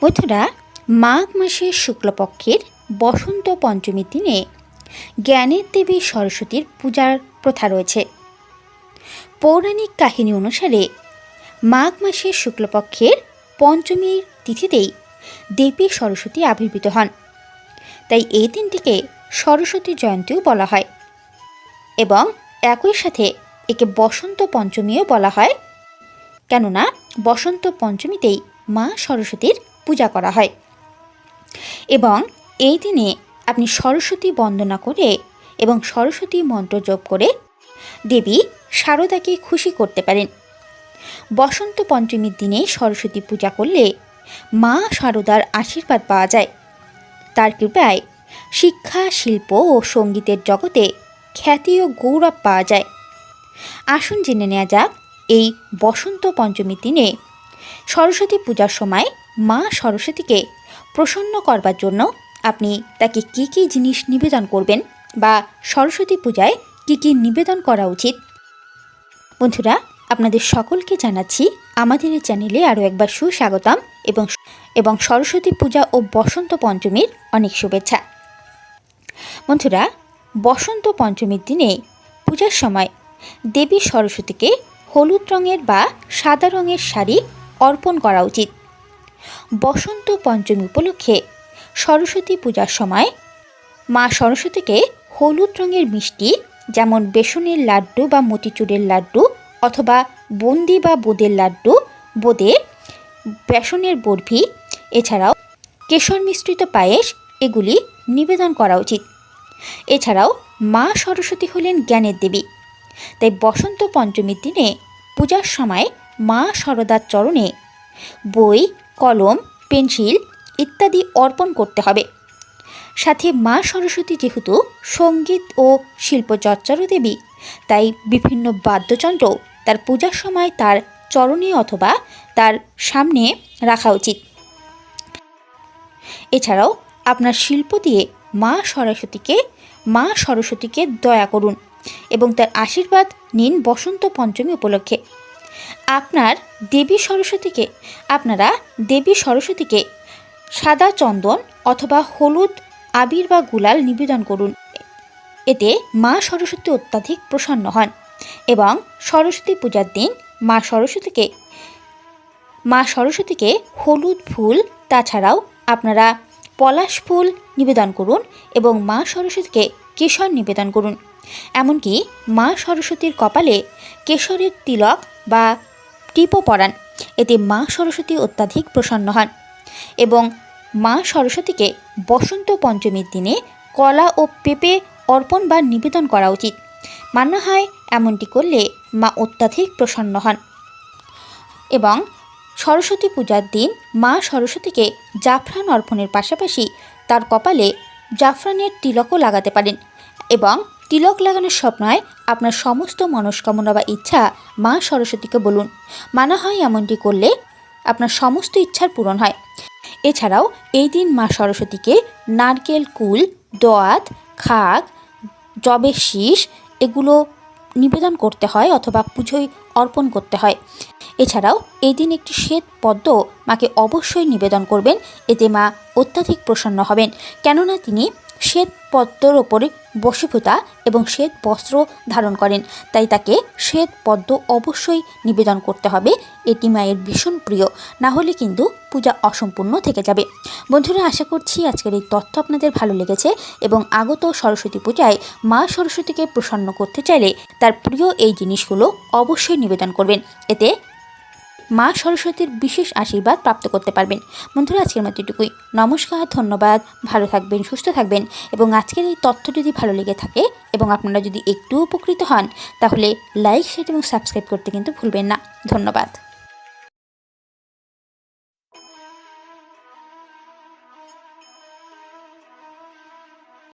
বন্ধুরা, মাঘ মাসের শুক্লপক্ষের বসন্ত পঞ্চমীর দিনে জ্ঞানের দেবী সরস্বতীর পূজার প্রথা রয়েছে। পৌরাণিক কাহিনী অনুসারে মাঘ মাসের শুক্লপক্ষের পঞ্চমীর তিথিতেই দেবী সরস্বতী আবির্ভূত হন। তাই এই দিনটিকে সরস্বতী জয়ন্তীও বলা হয় এবং একই সাথে একে বসন্ত পঞ্চমীও বলা হয়, কেননা বসন্ত পঞ্চমীতেই মা সরস্বতীর পূজা করা হয়। এবং এই দিনে আপনি সরস্বতী বন্দনা করে এবং সরস্বতী মন্ত্র জপ করে দেবী শারদাকে খুশি করতে পারেন। বসন্ত পঞ্চমীর দিনে সরস্বতী পূজা করলে মা শারদার আশীর্বাদ পাওয়া যায়। তার কৃপায় শিক্ষা, শিল্প ও সঙ্গীতের জগতে খ্যাতি ও গৌরব পাওয়া যায়। আসুন জেনে নেওয়া যাক, এই বসন্ত পঞ্চমীর দিনে সরস্বতী পূজার সময় মা সরস্বতীকে প্রসন্ন করবার জন্য আপনি তাকে কী কী জিনিস নিবেদন করবেন বা সরস্বতী পূজায় কী কী নিবেদন করা উচিত। বন্ধুরা, আপনাদের সকলকে জানাচ্ছি আমাদের এই চ্যানেলে আরও একবার সুস্বাগতম এবং সরস্বতী পূজা ও বসন্ত পঞ্চমীর অনেক শুভেচ্ছা। বন্ধুরা, বসন্ত পঞ্চমীর দিনে পূজার সময় দেবী সরস্বতীকে হলুদ রঙের বা সাদা রঙের শাড়ি অর্পণ করা উচিত। বসন্ত পঞ্চমী উপলক্ষে সরস্বতী পূজার সময় মা সরস্বতীকে হলুদ রঙের মিষ্টি, যেমন বেসনের লাড্ডু বা মতিচুরের লাড্ডু অথবা বুন্দি বা বোঁদের লাড্ডু, বোঁদে, বেসনের বরফি, এছাড়াও কেশর মিশ্রিত পায়েস, এগুলি নিবেদন করা উচিত। এছাড়াও মা সরস্বতী হলেন জ্ঞানের দেবী, তাই বসন্ত পঞ্চমীর দিনে পূজার সময় মা শারদার চরণে বই, কলম, পেন্সিল ইত্যাদি অর্পণ করতে হবে। সাথে মা সরস্বতী যেহেতু সঙ্গীত ও শিল্পচর্চারও দেবী, তাই বিভিন্ন বাদ্যযন্ত্র তার পূজার সময় তার চরণে অথবা তার সামনে রাখা উচিত। এছাড়াও আপনার শিল্প দিয়ে মা সরস্বতীকে দয়া করুন এবং তার আশীর্বাদ নিন বসন্ত পঞ্চমী উপলক্ষে। আপনারা দেবী সরস্বতীকে সাদা চন্দন অথবা হলুদ আবির বা গুলাল নিবেদন করুন। এতে মা সরস্বতী অত্যাধিক প্রসন্ন হন এবং সরস্বতী পূজার দিন মা সরস্বতীকে হলুদ ফুল, তাছাড়াও আপনারা পলাশ ফুল নিবেদন করুন এবং মা সরস্বতীকে কেশর নিবেদন করুন। এমনকি মা সরস্বতীর কপালে কেশরের তিলক বা টিপও পরান। এতে মা সরস্বতী অত্যাধিক প্রসন্ন হন। এবং মা সরস্বতীকে বসন্ত পঞ্চমীর দিনে কলা ও পেঁপে অর্পণ বা নিবেদন করা উচিত। মানা হয় এমনটি করলে মা অত্যাধিক প্রসন্ন হন। এবং সরস্বতী পূজার দিন মা সরস্বতীকে জাফরান অর্পণের পাশাপাশি তার কপালে জাফরানের তিলকও লাগাতে পারেন এবং তিলক লাগানোর সময় আপনার সমস্ত মনস্কামনা বা ইচ্ছা মা সরস্বতীকে বলুন। মানা হয় এমনটি করলে আপনার সমস্ত ইচ্ছার পূরণ হয়। এছাড়াও এই দিন মা সরস্বতীকে নারকেল, কুল, দোয়াত, খাগ, জবের শীষ এগুলো নিবেদন করতে হয় অথবা পুজোয় অর্পণ করতে হয়। এছাড়াও এই দিন একটি শ্বেত পদ্ম মাকে অবশ্যই নিবেদন করবেন। এতে মা অত্যাধিক প্রসন্ন হবেন, কেননা তিনি শ্বেত পদ্মর ওপরে বশীভূতা এবং শ্বেত বস্ত্র ধারণ করেন, তাই তাকে শ্বেত পদ্ম অবশ্যই নিবেদন করতে হবে। এটি মায়ের ভীষণ প্রিয়, না হলে কিন্তু পূজা অসম্পূর্ণ থেকে যাবে। বন্ধুরা, আশা করছি আজকের এই তথ্য আপনাদের ভালো লেগেছে এবং আগত সরস্বতী পূজায় মা সরস্বতীকে প্রসন্ন করতে চাইলে তার প্রিয় এই জিনিসগুলো অবশ্যই নিবেদন করবেন। এতে মা সরস্বতীর বিশেষ আশীর্বাদ প্রাপ্ত করতে পারবেন। বন্ধুরা, আজকের মতো এটুকুই। নমস্কার, ধন্যবাদ, ভালো থাকবেন, সুস্থ থাকবেন। এবং আজকের এই তথ্য যদি ভালো লেগে থাকে এবং আপনারা যদি একটু উপকৃত হন, তাহলে লাইক, শেয়ার এবং সাবস্ক্রাইব করতে কিন্তু ভুলবেন না। ধন্যবাদ।